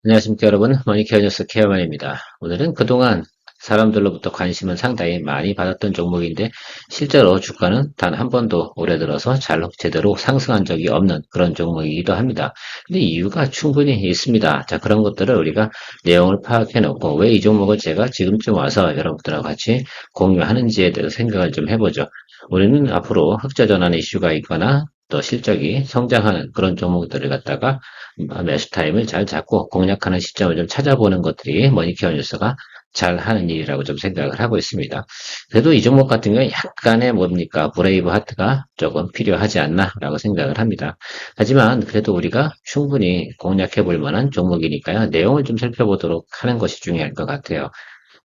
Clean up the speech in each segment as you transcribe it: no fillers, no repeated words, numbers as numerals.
안녕하십니까 여러분, 머니케어 뉴스 케어만입니다. 오늘은 그동안 사람들로부터 관심을 상당히 많이 받았던 종목인데 실제로 주가는 단 한 번도 올해 들어서 제대로 상승한 적이 없는 그런 종목이기도 합니다. 근데 이유가 충분히 있습니다. 자, 그런 것들을 우리가 내용을 파악해 놓고 왜 이 종목을 제가 지금쯤 와서 여러분들과 같이 공유하는지에 대해서 생각을 좀 해보죠. 우리는 앞으로 흑자 전환 이슈가 있거나 또 실적이 성장하는 그런 종목들을 갖다가 매수 타임을 잘 잡고 공략하는 시점을 좀 찾아보는 것들이 머니케어 뉴스가 잘 하는 일이라고 좀 생각을 하고 있습니다. 그래도 이 종목 같은 경우는 약간의 뭡니까 브레이브 하트가 조금 필요하지 않나라고 생각을 합니다. 하지만 그래도 우리가 충분히 공략해 볼 만한 종목이니까요. 내용을 좀 살펴보도록 하는 것이 중요할 것 같아요.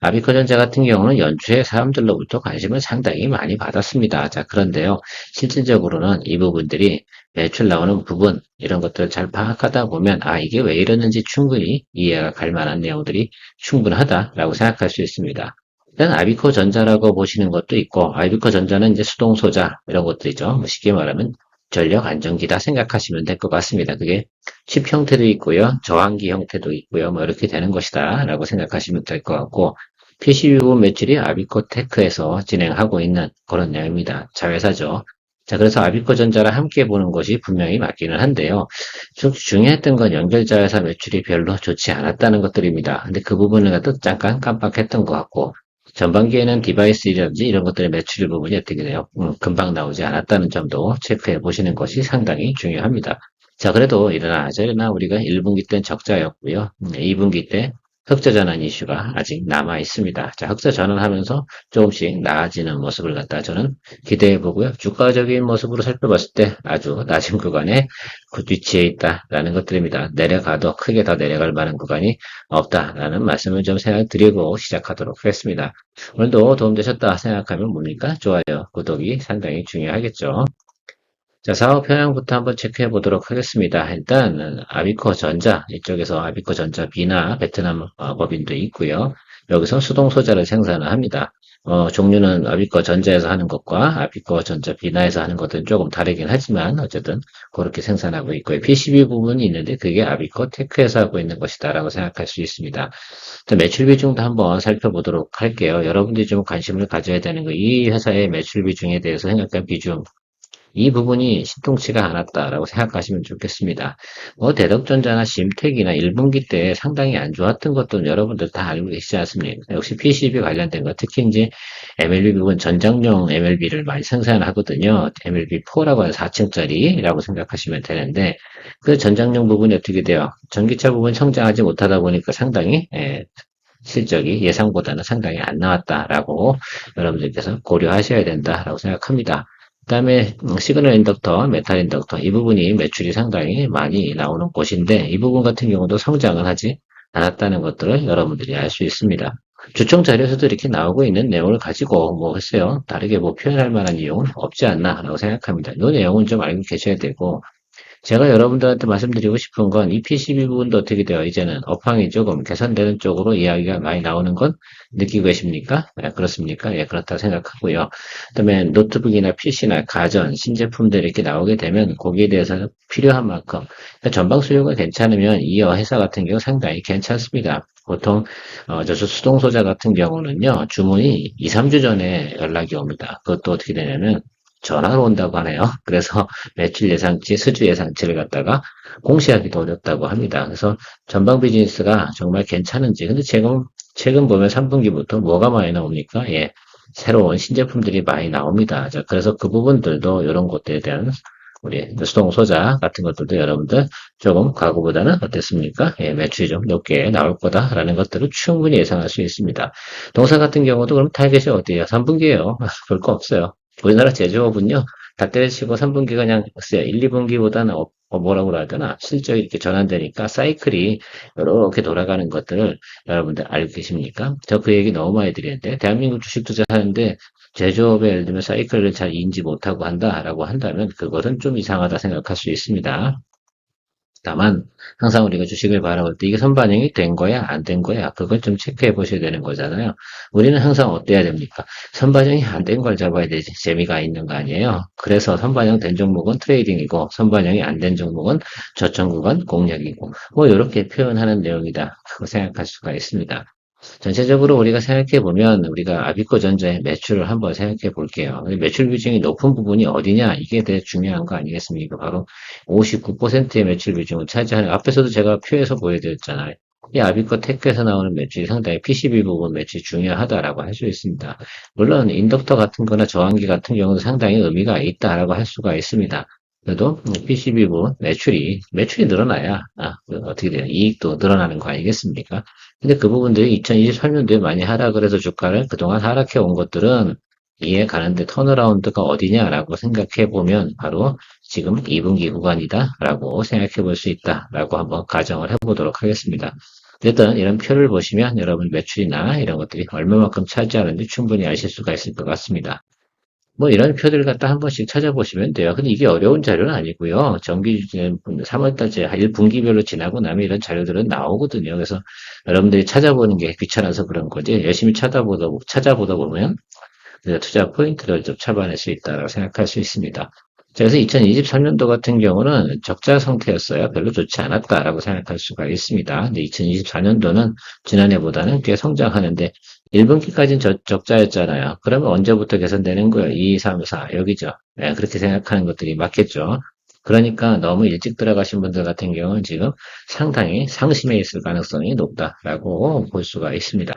아비커전자 같은 경우는 연초에 사람들로부터 관심을 상당히 많이 받았습니다. 자, 그런데요, 실질적으로는 이 부분들이 매출 나오는 부분, 이런 것들을 잘 파악하다 보면, 아, 이게 왜 이러는지 충분히 이해가 갈 만한 내용들이 충분하다라고 생각할 수 있습니다. 일단 아비코 전자라고 보시는 것도 있고, 아비코 전자는 이제 수동소자, 이런 것들이죠. 뭐 쉽게 말하면 전력 안정기다 생각하시면 될 것 같습니다. 그게 칩 형태도 있고요, 저항기 형태도 있고요, 뭐 이렇게 되는 것이다 라고 생각하시면 될 것 같고, PCB 부분 매출이 아비코 테크에서 진행하고 있는 그런 내용입니다. 자회사죠. 자, 그래서 아비코 전자랑 함께 보는 것이 분명히 맞기는 한데요. 중요했던 건 연결자회사 매출이 별로 좋지 않았다는 것들입니다. 근데 그 부분을 갖다 잠깐 깜빡했던 것 같고, 전반기에는 디바이스라든지 이런 것들의 매출 부분이 어떻게 돼요? 금방 나오지 않았다는 점도 체크해 보시는 것이 상당히 중요합니다. 자, 그래도 이러나 저러나 우리가 1분기 때는 적자였고요. 2분기 때 흑자 전환 이슈가 아직 남아 있습니다. 자, 흑자 전환하면서 조금씩 나아지는 모습을 갖다 저는 기대해 보고요. 주가적인 모습으로 살펴봤을 때 아주 낮은 구간에 그 위치에 있다라는 것들입니다. 내려가도 크게 더 내려갈 만한 구간이 없다라는 말씀을 좀 생각드리고 시작하도록 하겠습니다. 오늘도 도움되셨다 생각하면 뭡니까? 좋아요, 구독이 상당히 중요하겠죠. 자, 사업 현황부터 한번 체크해 보도록 하겠습니다. 일단 아비코 전자 이쪽에서 아비코 전자 B나 베트남 법인도 있고요. 여기서 수동 소자를 생산을 합니다. 종류는 아비코 전자에서 하는 것과 아비코 전자 B나에서 하는 것들은 조금 다르긴 하지만 어쨌든 그렇게 생산하고 있고요. PCB 부분이 있는데 그게 아비코 테크에서 하고 있는 것이다라고 생각할 수 있습니다. 자, 매출 비중도 한번 살펴보도록 할게요. 여러분들이 좀 관심을 가져야 되는 거, 이 회사의 매출 비중에 대해서 생각할 비중, 이 부분이 신통치가 않았다라고 생각하시면 좋겠습니다. 뭐 대덕전자나 심택이나 1분기 때 상당히 안 좋았던 것도 여러분들 다 알고 계시지 않습니까? 역시 PCB 관련된 거, 특히 이제 MLB 부분 전장용 MLB를 많이 생산하거든요. MLB4라고 하는 4층짜리라고 생각하시면 되는데 그 전장용 부분이 어떻게 돼요? 전기차 부분 성장하지 못하다 보니까 상당히 실적이 예상보다는 상당히 안 나왔다라고 여러분들께서 고려하셔야 된다라고 생각합니다. 그다음에 시그널 인덕터, 메탈 인덕터 이 부분이 매출이 상당히 많이 나오는 곳인데 이 부분 같은 경우도 성장을 하지 않았다는 것들을 여러분들이 알 수 있습니다. 주총 자료에서도 이렇게 나오고 있는 내용을 가지고 뭐 글쎄요 다르게 뭐 표현할 만한 이유는 없지 않나라고 생각합니다. 이 내용은 좀 알고 계셔야 되고 제가 여러분들한테 말씀드리고 싶은 건 이 PCB 부분도 어떻게 돼요? 이제는 업황이 조금 개선되는 쪽으로 이야기가 많이 나오는 건 느끼고 계십니까? 네, 그렇습니까? 예, 그렇다 생각하고요. 그다음에 노트북이나 PC나 가전, 신제품들이 이렇게 나오게 되면 거기에 대해서 필요한 만큼 그러니까 전방 수요가 괜찮으면 이 회사 같은 경우 상당히 괜찮습니다. 보통 저수 수동 소자 같은 경우는요 주문이 2, 3주 전에 연락이 옵니다. 그것도 어떻게 되냐면 전화로 온다고 하네요. 그래서 매출 예상치, 수주 예상치를 갖다가 공시하기도 어렵다고 합니다. 그래서 전방 비즈니스가 정말 괜찮은지. 근데 최근 보면 3분기부터 뭐가 많이 나옵니까? 예. 새로운 신제품들이 많이 나옵니다. 자, 그래서 그 부분들도 이런 것들에 대한 우리 수동 소자 같은 것들도 여러분들 조금 과거보다는 어땠습니까? 예, 매출이 좀 높게 나올 거다라는 것들을 충분히 예상할 수 있습니다. 동사 같은 경우도 그럼 타겟이 어디예요? 3분기예요. 볼 거 없어요. 우리나라 제조업은요, 다 때려치고 3분기가 그냥 글쎄요, 1, 2분기보다는 뭐라고 그래야 되나, 실적이 이렇게 전환되니까 사이클이 이렇게 돌아가는 것들을 여러분들 알고 계십니까? 저 그 얘기 너무 많이 드리는데, 대한민국 주식 투자하는데 제조업에 예를 들면 사이클을 잘 인지 못하고 한다라고 한다면 그것은 좀 이상하다 생각할 수 있습니다. 다만 항상 우리가 주식을 바라볼 때 이게 선반영이 된 거야, 안 된 거야, 그걸 좀 체크해 보셔야 되는 거잖아요. 우리는 항상 어때야 됩니까? 선반영이 안 된 걸 잡아야 되지 재미가 있는 거 아니에요. 그래서 선반영 된 종목은 트레이딩이고 선반영이 안 된 종목은 저점 구간 공략이고 뭐 이렇게 표현하는 내용이다 라고 생각할 수가 있습니다. 전체적으로 우리가 생각해 보면 우리가 아비코 전자의 매출을 한번 생각해 볼게요. 매출 비중이 높은 부분이 어디냐? 이게 되게 중요한 거 아니겠습니까? 바로 59%의 매출 비중을 차지하는, 앞에서도 제가 표에서 보여드렸잖아요. 이 아비코 테크에서 나오는 매출이 상당히 PCB 부분 매출이 중요하다라고 할 수 있습니다. 물론 인덕터 같은 거나 저항기 같은 경우도 상당히 의미가 있다라고 할 수가 있습니다. 그래도 PCB 부분 매출이 늘어나야 어떻게 돼요? 이익도 늘어나는 거 아니겠습니까? 근데 그 부분들이 2023년도에 많이 하락을 해서 주가를 그동안 하락해 온 것들은 이해 가는데 턴어라운드가 어디냐라고 생각해 보면 바로 지금 2분기 구간이다라고 생각해 볼 수 있다라고 한번 가정을 해보도록 하겠습니다. 일단 이런 표를 보시면 여러분 매출이나 이런 것들이 얼마만큼 차지하는지 충분히 아실 수가 있을 것 같습니다. 뭐 이런 표들 갖다 한 번씩 찾아보시면 돼요. 근데 이게 어려운 자료는 아니고요. 정기 3월달째 1분기별로 지나고 나면 이런 자료들은 나오거든요. 그래서 여러분들이 찾아보는 게 귀찮아서 그런 거지. 열심히 찾아보다 보면 투자 포인트를 좀 잡아낼 수 있다고 생각할 수 있습니다. 그래서 2023년도 같은 경우는 적자 상태였어요. 별로 좋지 않았다라고 생각할 수가 있습니다. 근데 2024년도는 지난해보다는 꽤 성장하는데 1분기까지는 적자였잖아요. 그러면 언제부터 개선되는 거예요? 2, 3, 4 여기죠. 네, 그렇게 생각하는 것들이 맞겠죠. 그러니까 너무 일찍 들어가신 분들 같은 경우는 지금 상당히 상심해 있을 가능성이 높다라고 볼 수가 있습니다.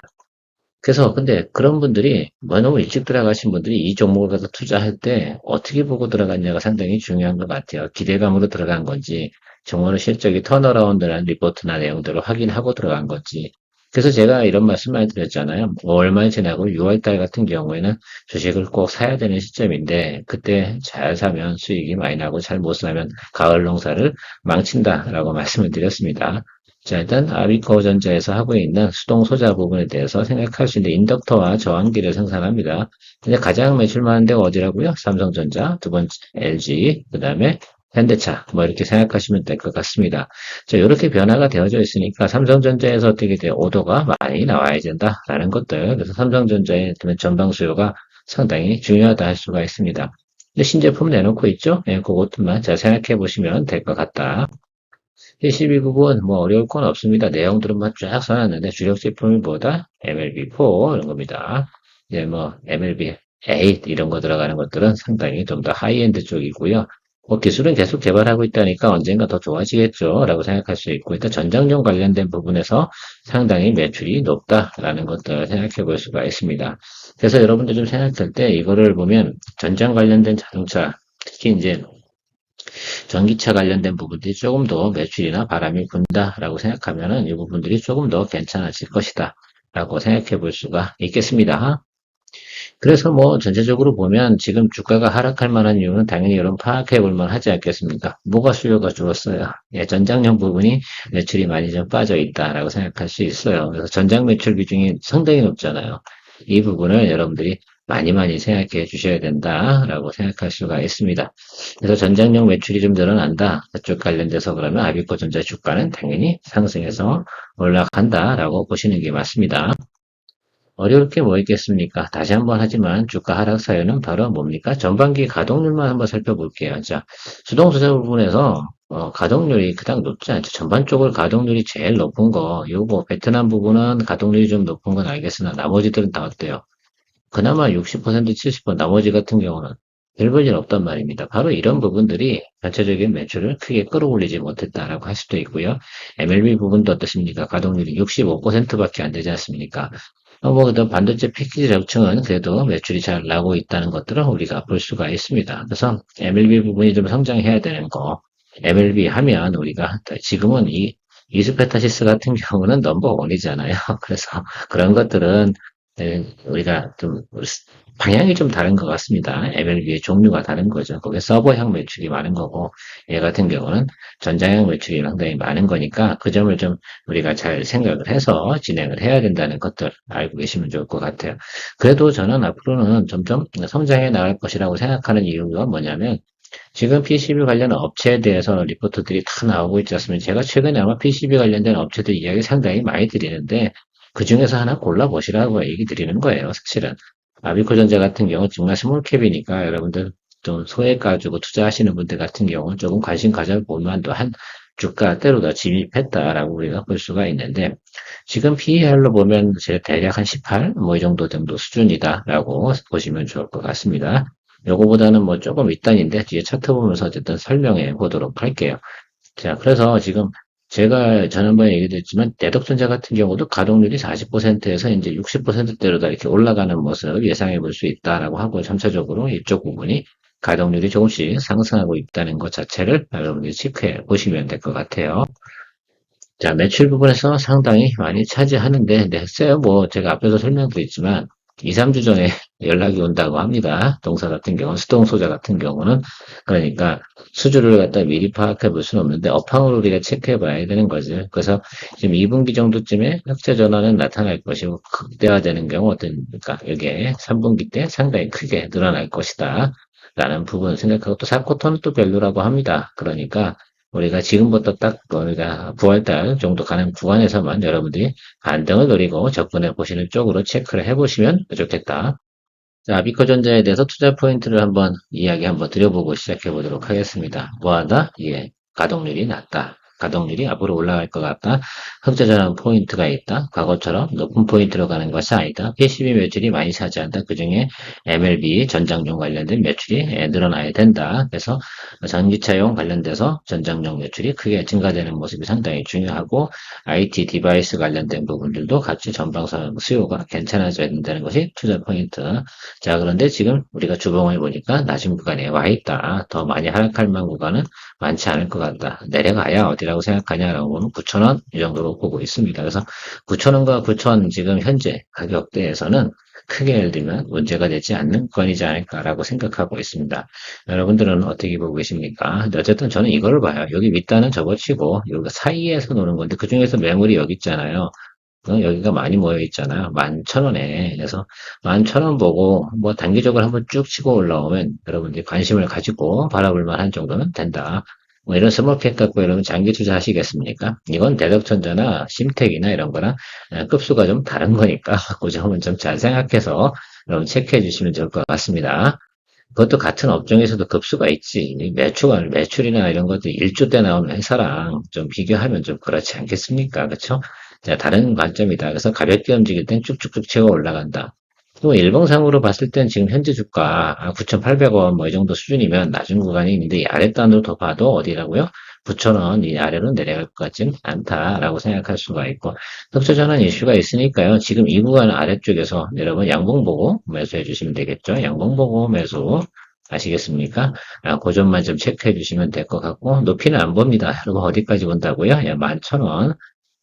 그래서 근데 그런 분들이 뭐 너무 일찍 들어가신 분들이 이 종목을 가서 투자할 때 어떻게 보고 들어갔냐가 상당히 중요한 것 같아요. 기대감으로 들어간 건지 정말로 실적이 턴어라운드라는 리포트나 내용들을 확인하고 들어간 건지. 그래서 제가 이런 말씀 많이 드렸잖아요. 5월말 지나고 6월달 같은 경우에는 주식을 꼭 사야 되는 시점인데 그때 잘 사면 수익이 많이 나고 잘 못 사면 가을 농사를 망친다라고 말씀을 드렸습니다. 자, 일단 아비코전자에서 하고 있는 수동 소자 부분에 대해서 생각할 수 있는 인덕터와 저항기를 생산합니다. 근데 가장 매출 많은 데가 어디라고요? 삼성전자, 두 번째 LG, 그 다음에 현대차, 뭐 이렇게 생각하시면 될 것 같습니다. 자, 이렇게 변화가 되어져 있으니까 삼성전자에서 어떻게 돼요? 오더가 많이 나와야 된다라는 것들. 그래서 삼성전자의 전방 수요가 상당히 중요하다 할 수가 있습니다. 근데 신제품 내놓고 있죠? 예, 그것만 잘 생각해 보시면 될 것 같다. 12 부분 뭐 어려울 건 없습니다. 내용들은만 쫙 써놨는데 주력 제품이 뭐다? MLB4 이런 겁니다. 이제 뭐 MLB8 이런 거 들어가는 것들은 상당히 좀 더 하이엔드 쪽이고요. 뭐 기술은 계속 개발하고 있다니까 언젠가 더 좋아지겠죠 라고 생각할 수 있고 일단 전장용 관련된 부분에서 상당히 매출이 높다라는 것들을 생각해 볼 수가 있습니다. 그래서 여러분들 좀 생각할 때 이거를 보면 전장 관련된 자동차 특히 이제 전기차 관련된 부분들이 조금 더 매출이나 바람이 분다라고 생각하면은 이 부분들이 조금 더 괜찮아질 것이다. 라고 생각해 볼 수가 있겠습니다. 그래서 뭐 전체적으로 보면 지금 주가가 하락할 만한 이유는 당연히 이런 파악해 볼 만 하지 않겠습니까? 뭐가 수요가 줄었어요. 예, 전장용 부분이 매출이 많이 좀 빠져 있다라고 생각할 수 있어요. 그래서 전장 매출 비중이 상당히 높잖아요. 이 부분을 여러분들이 많이 생각해 주셔야 된다라고 생각할 수가 있습니다. 그래서 전장용 매출이 좀 늘어난다. 그쪽 관련돼서 그러면 아비코전자 주가는 당연히 상승해서 올라간다라고 보시는 게 맞습니다. 어려울 게 뭐 있겠습니까? 다시 한번 하지만 주가 하락 사유는 바로 뭡니까? 전반기 가동률만 한번 살펴볼게요. 자, 수동투자 부분에서 가동률이 그닥 높지 않죠. 전반적으로 가동률이 제일 높은 거, 요거 베트남 부분은 가동률이 좀 높은 건 알겠으나 나머지들은 다 어때요? 그나마 60%, 70% 나머지 같은 경우는 별 볼일 없단 말입니다. 바로 이런 부분들이 전체적인 매출을 크게 끌어올리지 못했다라고 할 수도 있고요. MLB 부분도 어떻습니까? 가동률이 65%밖에 안 되지 않습니까? 그다음 반도체 패키지 적층은 그래도 매출이 잘 나고 있다는 것들을 우리가 볼 수가 있습니다. 그래서 MLB 부분이 좀 성장해야 되는 거. MLB 하면 우리가 지금은 이 이스페타시스 같은 경우는 넘버 원이잖아요. 그래서 그런 것들은 우리가 좀 방향이 좀 다른 것 같습니다. MLB의 종류가 다른 거죠. 거기에 서버형 매출이 많은 거고 얘 같은 경우는 전장형 매출이 상당히 많은 거니까 그 점을 좀 우리가 잘 생각을 해서 진행을 해야 된다는 것들 알고 계시면 좋을 것 같아요. 그래도 저는 앞으로는 점점 성장해 나갈 것이라고 생각하는 이유가 뭐냐면 지금 PCB 관련 업체에 대해서 리포트들이 다 나오고 있지 않습니까? 제가 최근에 아마 PCB 관련된 업체들 이야기 상당히 많이 드리는데, 그 중에서 하나 골라보시라고 얘기 드리는 거예요, 사실은. 아비코전자 같은 경우 정말 스몰캡이니까 여러분들 좀 소액 가지고 투자하시는 분들 같은 경우는 조금 관심 가져볼 만도 한 주가 때로다 진입했다라고 우리가 볼 수가 있는데, 지금 PER로 보면 제 대략 한 18, 뭐 이 정도 수준이다라고 보시면 좋을 것 같습니다. 요거보다는 뭐 조금 윗단인데 뒤에 차트 보면서 어쨌든 설명해 보도록 할게요. 자, 그래서 지금 제가 지난번에 얘기했지만 대덕전자 같은 경우도 가동률이 40%에서 이제 60%대로 다 이렇게 올라가는 모습 예상해 볼 수 있다라고 하고 전체적으로 이쪽 부분이 가동률이 조금씩 상승하고 있다는 것 자체를 여러분들이 체크해 보시면 될 것 같아요. 자, 매출 부분에서 상당히 많이 차지하는데, 네, 했어요. 뭐, 제가 앞에서 설명드렸지만, 2, 3주 전에 연락이 온다고 합니다. 동사 같은 경우는, 수동소자 같은 경우는. 그러니까, 수주를 갖다 미리 파악해 볼 수는 없는데, 업황으로 우리가 체크해 봐야 되는 거죠. 그래서, 지금 2분기 정도쯤에 흑자 전환은 나타날 것이고, 극대화되는 경우, 그러니까, 여기에 3분기 때 상당히 크게 늘어날 것이다. 라는 부분 생각하고, 또 4쿼터는 또 별로라고 합니다. 그러니까, 우리가 지금부터 딱 우리가 9월달 정도 가는 구간에서만 여러분들이 반등을 노리고 접근해 보시는 쪽으로 체크를 해 보시면 좋겠다. 자, 미커전자에 대해서 투자 포인트를 한번 드려보고 시작해 보도록 하겠습니다. 뭐하다? 예, 가동률이 낮다. 가동률이 앞으로 올라갈 것 같다. 흑자전환 포인트가 있다. 과거처럼 높은 포인트로 가는 것이 아니다. PCB 매출이 많이 차지한다. 그 중에 MLB 전장용 관련된 매출이 늘어나야 된다. 그래서 전기차용 관련돼서 전장용 매출이 크게 증가되는 모습이 상당히 중요하고 IT 디바이스 관련된 부분들도 같이 전방선 수요가 괜찮아져야 된다는 것이 투자 포인트. 자, 그런데 지금 우리가 주봉을 보니까 낮은 구간에 와 있다. 더 많이 하락할 만한 구간은 많지 않을 것 같다. 내려가야 어디라고 생각하냐라고 보면 9,000원 이 정도로 보고 있습니다. 그래서 9,000원과 9,000 지금 현재 가격대에서는 크게 예를 들면 문제가 되지 않는 구간이지 않을까라고 생각하고 있습니다. 여러분들은 어떻게 보고 계십니까? 근데 어쨌든 저는 이거를 봐요. 여기 윗단은 접어치고 여기 사이에서 노는 건데 그 중에서 매물이 여기 있잖아요. 여기가 많이 모여 있잖아요. 11,000원에. 그래서 11,000원 보고 뭐 단기적으로 한번 쭉 치고 올라오면 여러분들이 관심을 가지고 바라볼 만한 정도는 된다. 뭐 이런 스몰캡 갖고 여러분 장기 투자하시겠습니까? 이건 대덕전자나 심텍이나 이런 거랑 급수가 좀 다른 거니까 그 점은 좀 잘 생각해서 여러분 체크해 주시면 좋을 것 같습니다. 그것도 같은 업종에서도 급수가 있지. 매출이나 이런 것도 1조 때 나오는 회사랑 좀 비교하면 좀 그렇지 않겠습니까? 그렇죠? 자, 다른 관점이다. 그래서 가볍게 움직일 땐 쭉쭉쭉 치고 올라간다. 또 일봉상으로 봤을 땐 지금 현재 주가 9,800원 뭐 이 정도 수준이면 낮은 구간이 있는데 이 아랫단으로 더 봐도 어디라고요? 9,000원 이 아래로 내려갈 것 같진 않다라고 생각할 수가 있고 흑자 전환 이슈가 있으니까요. 지금 이 구간 아래쪽에서 여러분 양봉 보고 매수해 주시면 되겠죠. 양봉 보고 매수 아시겠습니까? 고점만 좀 체크해 주시면 될 것 같고 높이는 안 봅니다. 여러분 어디까지 본다고요? 11,000원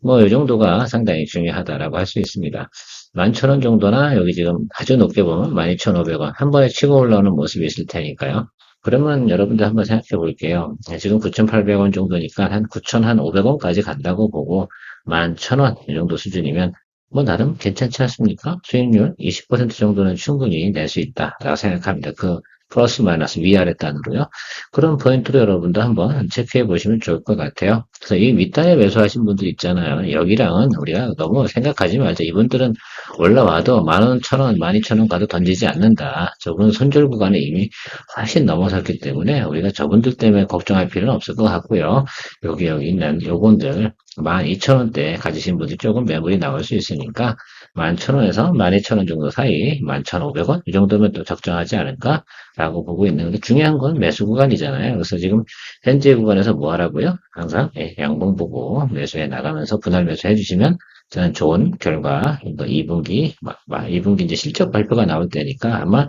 뭐 이 정도가 상당히 중요하다라고 할 수 있습니다. 11,000원 정도나 여기 지금 아주 높게 보면 12,500원 한 번에 치고 올라오는 모습이 있을 테니까요. 그러면 여러분들 한번 생각해 볼게요. 지금 9,800원 정도니까 한 9,500원까지 간다고 보고 11,000원 이 정도 수준이면 뭐 나름 괜찮지 않습니까? 수익률 20% 정도는 충분히 낼 수 있다라고 생각합니다. 그 플러스 마이너스 위아래 단으로요. 그런 포인트로 여러분도 한번 체크해 보시면 좋을 것 같아요. 그래서 이 윗단에 매수하신 분들 있잖아요. 여기랑은 우리가 너무 생각하지 말자. 이분들은 올라와도 10,000원, 1,000원, 12,000원 가도 던지지 않는다. 저분은 손절 구간에 이미 훨씬 넘어섰기 때문에 우리가 저분들 때문에 걱정할 필요는 없을 것 같고요. 여기 있는 요분들 12,000원대 가지신 분들이 조금 매물이 나올 수 있으니까 11,000원에서 12,000원 정도 사이 11,500원 이 정도면 또 적정하지 않을까라고 보고 있는데 중요한 건 매수 구간이잖아요. 그래서 지금 현재 구간에서 뭐 하라고요? 항상 양봉 보고 매수해 나가면서 분할 매수해 주시면 저는 좋은 결과 2분기 2분기 이제 실적 발표가 나올 때니까 아마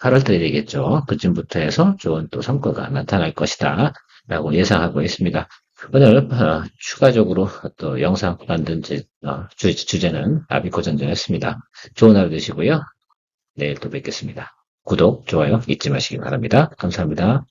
8월 달이 되겠죠. 그쯤부터 해서 좋은 또 성과가 나타날 것이다 라고 예상하고 있습니다. 오늘 추가적으로 또 영상 만든 주제는 아비코전자였습니다. 좋은 하루 되시고요. 내일 또 뵙겠습니다. 구독, 좋아요 잊지 마시기 바랍니다. 감사합니다.